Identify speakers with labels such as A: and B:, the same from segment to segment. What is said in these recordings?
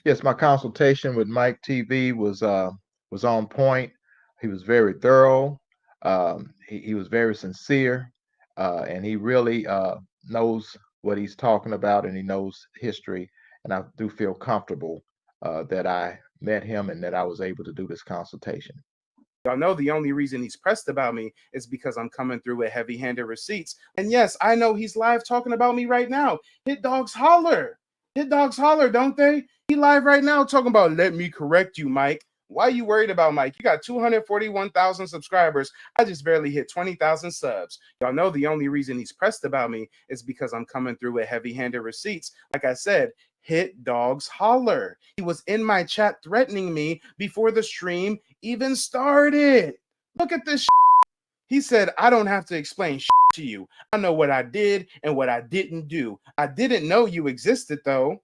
A: Yes, my consultation with Mike TV was on point. He was very thorough. He was very sincere, and he really knows what he's talking about, and he knows history. And I do feel comfortable that I met him and that I was able to do this consultation.
B: Y'all know the only reason he's pressed about me is because I'm coming through with heavy-handed receipts. And yes, I know he's live talking about me right now. Hit dogs holler. Hit dogs holler, don't they? He live right now talking about, let me correct you, Mike. Why are you worried about Mike? You got 241,000 subscribers. I just barely hit 20,000 subs. Y'all know the only reason he's pressed about me is because I'm coming through with heavy-handed receipts. Like I said, hit dogs holler. He was in my chat threatening me before the stream even started. Look at this. He said, I don't have to explain to you. I know what I did and what I didn't do. I didn't know you existed, though.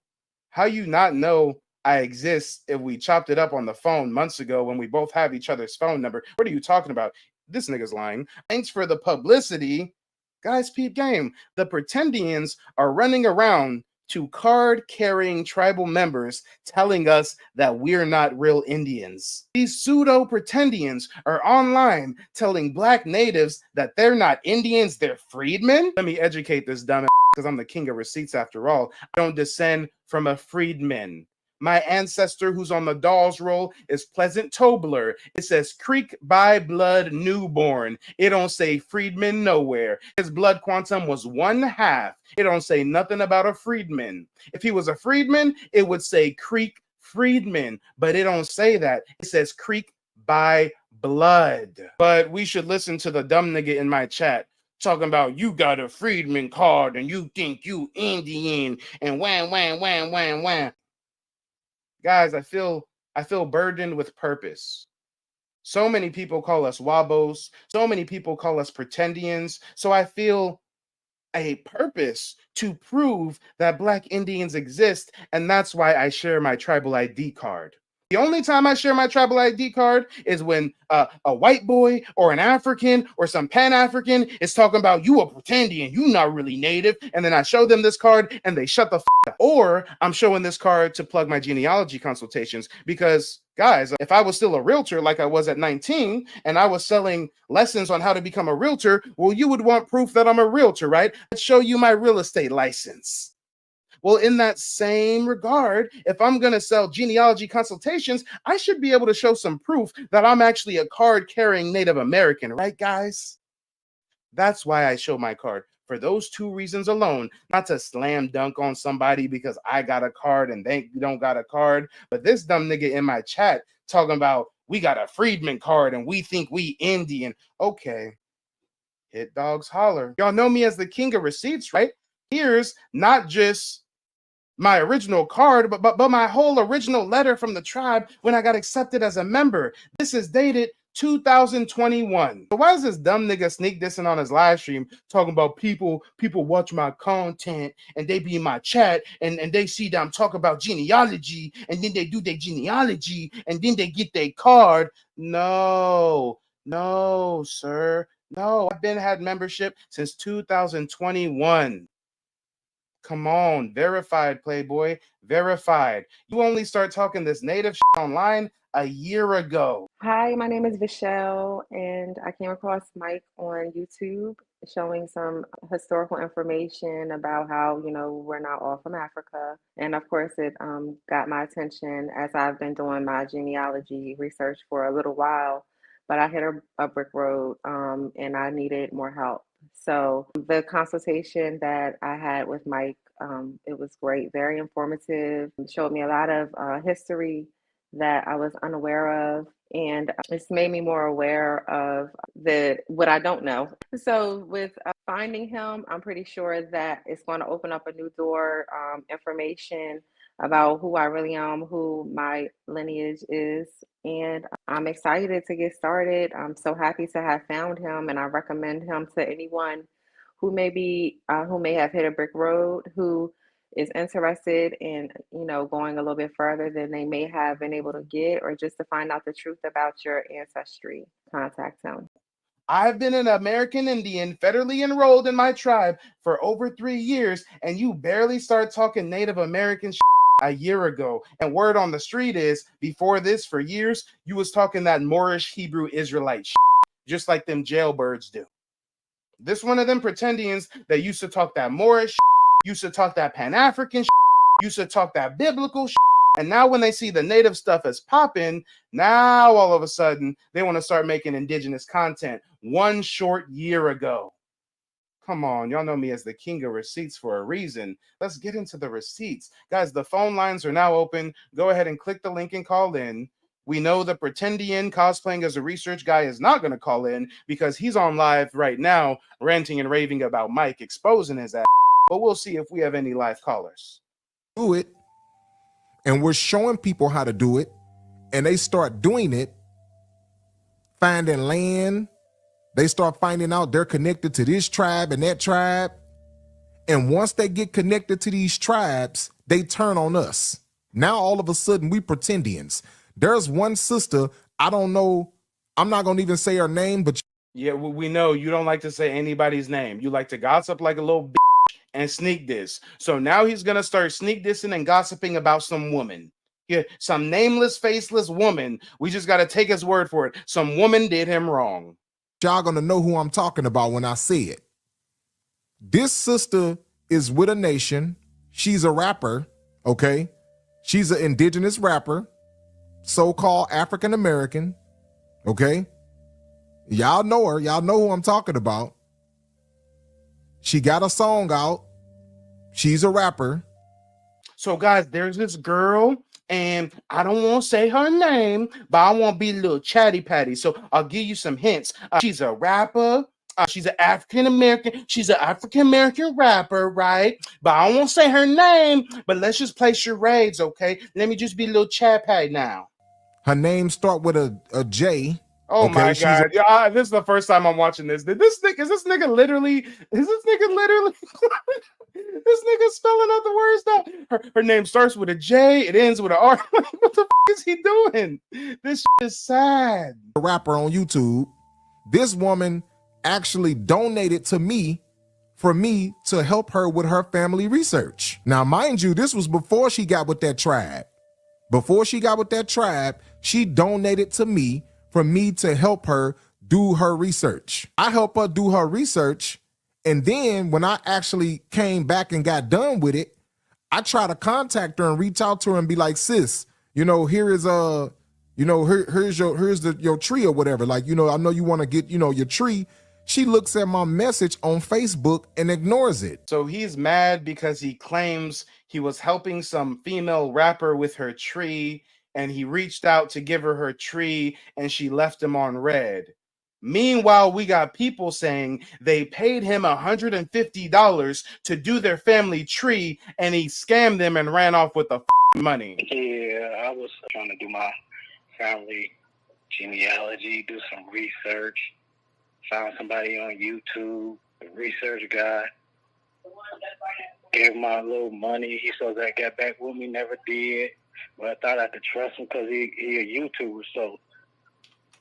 B: How you not know I exist if we chopped it up on the phone months ago when we both have each other's phone number? What are you talking about? This nigga's lying. Thanks for the publicity. Guys, peep game. The pretendians are running around to card-carrying tribal members telling us that we're not real Indians. These pseudo-pretendians are online telling black natives that they're not Indians, they're freedmen. Let me educate this dumb because I'm the king of receipts after all. I don't descend from a freedman. My ancestor who's on the doll's roll is Pleasant Tobler. It says Creek by blood newborn. It don't say freedman nowhere. His blood quantum was 1/2. It don't say nothing about a freedman. If he was a freedman, it would say Creek freedman, but it don't say that. It says Creek by blood. But we should listen to the dumb nigga in my chat talking about you got a freedman card and you think you Indian and wham wham wham wham wham. Guys, I feel burdened with purpose. So many people call us wabos. So many people call us pretendians. So I feel a purpose to prove that Black Indians exist, and that's why I share my tribal ID card. The only time I share my tribal ID card is when a white boy or an African or some Pan-African is talking about you a pretendian, you not really native, and then I show them this card and they shut the up. Or I'm showing this card to plug my genealogy consultations because, guys, if I was still a realtor like I was at 19 and I was selling lessons on how to become a realtor, well, you would want proof that I'm a realtor, right? Let's show you my real estate license. Well, in that same regard, if I'm going to sell genealogy consultations, I should be able to show some proof that I'm actually a card carrying Native American, right, guys? That's why I show my card. For those two reasons alone, not to slam dunk on somebody because I got a card and they don't got a card, but this dumb nigga in my chat talking about we got a freedman card and we think we Indian. Okay, hit dogs holler. Y'all know me as the king of receipts, right? Here's not just my original card, but my whole original letter from the tribe when I got accepted as a member. This is dated 2021. So why is this dumb nigga sneak dissing on his live stream talking about people watch my content and they be in my chat and they see that I'm talking about genealogy and then they do their genealogy and then they get their card? No, no, sir. No, I've been had membership since 2021. Come on, verified, Playboy, verified. You only start talking this native shit online a year ago.
C: Hi, my name is Vishelle, and I came across Mike on YouTube showing some historical information about how, we're not all from Africa. And of course, it got my attention as I've been doing my genealogy research for a little while, but I hit a brick road and I needed more help. So the consultation that I had with Mike, it was great, very informative, showed me a lot of history that I was unaware of, and it's made me more aware of the what I don't know. So with finding him, I'm pretty sure that it's going to open up a new door, information about who I really am, who my lineage is, and I'm excited to get started. I'm so happy to have found him, and I recommend him to anyone who who may have hit a brick road, who is interested in, going a little bit further than they may have been able to get, or just to find out the truth about your ancestry. Contact him.
B: I've been an American Indian federally enrolled in my tribe for over 3 years, and you barely start talking Native American shit. a year ago. And word on the street is, before this, for years, you was talking that Moorish Hebrew Israelite just like them jailbirds do. This one of them pretendians that used to talk that Moorish, used to talk that Pan-African, used to talk that biblical, and now when they see the native stuff as popping, now all of a sudden they want to start making indigenous content. 1 short year ago. Come on, y'all know me as the king of receipts for a reason. Let's get into the receipts. Guys, the phone lines are now open. Go ahead and click the link and call in. We know the pretendian cosplaying as a research guy is not going to call in because he's on live right now ranting and raving about Mike exposing his ass. But we'll see if we have any live callers.
D: Do it, and we're showing people how to do it, and they start doing it, finding land. They start finding out they're connected to this tribe and that tribe. And once they get connected to these tribes, they turn on us. Now, all of a sudden, we pretendians. There's one sister, I don't know, I'm not going to even say her name, but
B: yeah, we know you don't like to say anybody's name. You like to gossip like a little and sneak diss. So now he's going to start sneak dissing and gossiping about some woman. Yeah, some nameless, faceless woman. We just got to take his word for it. Some woman did him wrong.
D: Y'all going to know who I'm talking about when I say it. This sister is with a nation. She's a rapper, okay? She's an indigenous rapper, so-called African American, okay? Y'all know her. Y'all know who I'm talking about. She got a song out. She's a rapper.
B: So, guys, there's this girl, and I don't want to say her name, but I want to be a little chatty patty. So I'll give you some hints. She's a rapper. She's an African American. She's an African American rapper, right? But I don't want to say her name. But let's just play charades, okay? Let me just be a little chat patty now.
D: Her name start with a J.
B: Oh, okay, my God. Yeah, this is the first time I'm watching this. Is this nigga literally this nigga spelling out the words now? Her name starts with a J, it ends with an R. What the f is he doing? This shit is sad.
D: A rapper on YouTube. This woman actually donated to me for me to help her with her family research. Now, mind you, this was before she got with that tribe. Before she got with that tribe, she donated to me for me to help her do her research. I help her do her research, and then when I actually came back and got done with it, I try to contact her and reach out to her and be like, sis, here is here's your tree or whatever. Like, I know you want to get, your tree. She looks at my message on Facebook and ignores it.
B: So he's mad because he claims he was helping some female rapper with her tree, and he reached out to give her tree, and she left him on red. Meanwhile, we got people saying they paid him $150 to do their family tree, and he scammed them and ran off with the money.
E: Yeah, I was trying to do my family genealogy, do some research. Found somebody on YouTube, a research guy. Gave him my little money. He supposed to get back with me, never did. But I thought I could trust him because he a YouTuber, so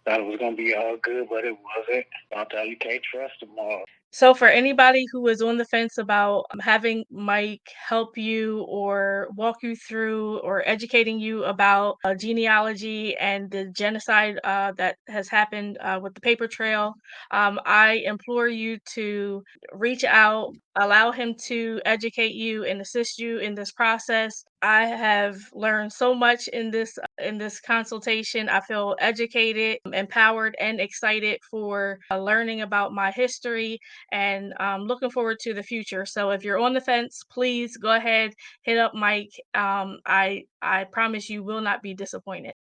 E: thought it was going to be all good, but it wasn't. I thought you can't trust them all.
F: So for anybody who is on the fence about having Mike help you or walk you through or educating you about genealogy and the genocide that has happened with the paper trail, I implore you to reach out, allow him to educate you and assist you in this process. I have learned so much in this consultation. I feel educated, empowered, and excited for learning about my history, and looking forward to the future. So if you're on the fence, please go ahead, hit up Mike. I promise you will not be disappointed.